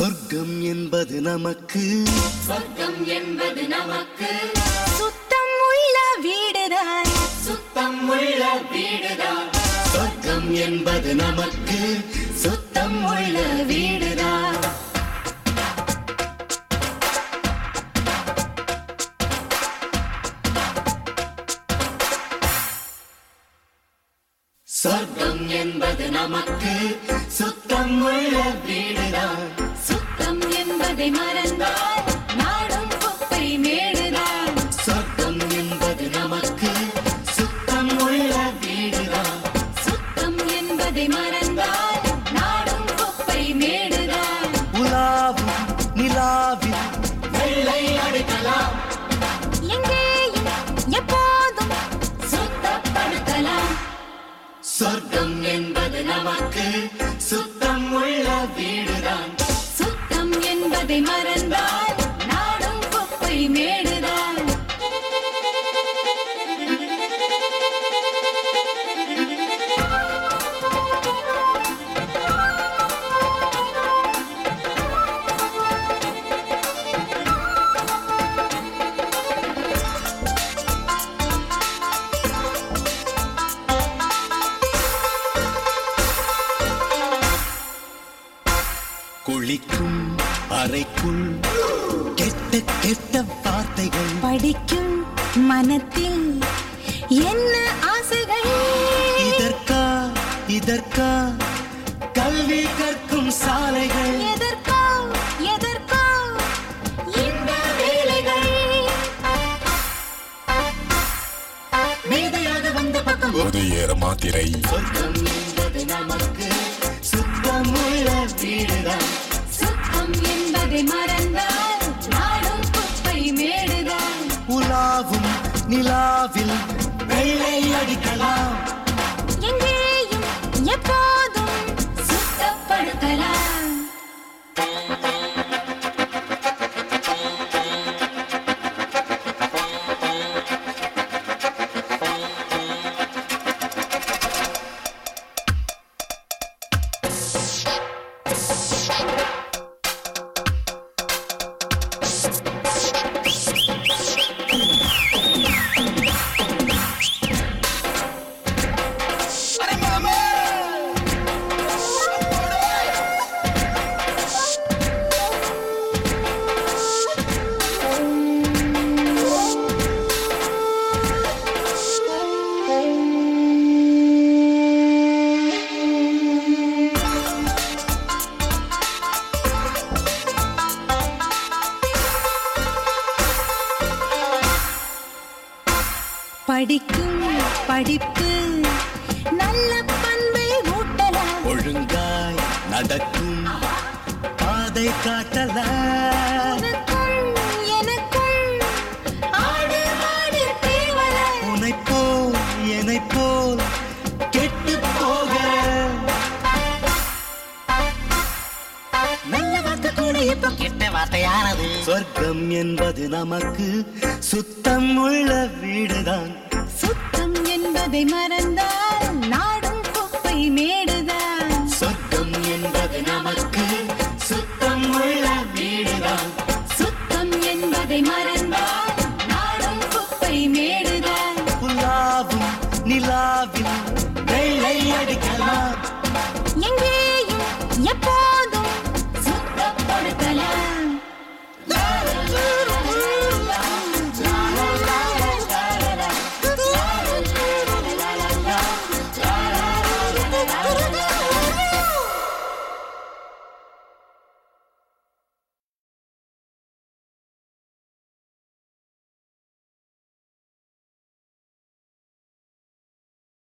சொர்க்கம் என்பது நமக்கு சுத்தம் உள்ள வீடுதான் சொர்க்கம் என்பது நமக்கு சுத்தம் உள்ள வீடுதான் சொர்க்கம் என்பது நமக்கு சுத்தம் உள்ள வீடுதான் சுத்தம் என்பதை மறந்தால் நாடும் குப்பை மேடுதான் சொர்க்கம் என்பது நமக்கு சுத்தம் உள்ள வீடுதான் சுத்தம் என்பதை மறந்தால் நாடும் குப்பை மேடுதான் உலாவும் நிலாவில் வெள்ளை அடிக்கலாம் எங்கேயும் எப்போதும் சுத்தப்படுத்தலாம் சொர்க்கம் என்பது நமக்கு சுத்தம் உள்ள வீடுதான் சுத்தம் என்பதை மறந்தால் நாடும் குப்பை மேடுதான் குளிக்கும் அறைக்குள் கெட்ட கெட்ட வார்த்தைகள் படிக்கும் மனத்தில் என்ன ஆசைகள் இதற்கா கல்வி கற்கும் சாலைகள் எதற்கோ இந்த வேலைகள் மேதையாக வந்த பக்கம் ஏற மாத்திரை சொர்க்கம் என்பது நமக்கு சுத்தம் உள்ள வீடுதான் சுத்தம் என்பதை மறந்தால் நாடும் குப்பை மேடுதான் உலாவும் நிலாவில் வெள்ளை அடிக்கலாம் எங்கேயும் எப்போதும் சுத்தப்படுத்தலாம் படிக்கும் படிப்பு நல்ல பண்பை ஊட்டலாம் ஒழுங்காய் நடக்கும் பாதை காட்டலாம் உனக்குள் எனக்குள் ஆடு மாடு தேவல என்னைப் போல் கெட்டு போக நல்ல வார்த்தை கூட இப்போ கெட்ட வார்த்தையானது சொர்க்கம் என்பது நமக்கு சுத்தம் உள்ள வீடுதான் சுத்தம் என்பதை மறந்தால் நாடும் குப்பை மேல்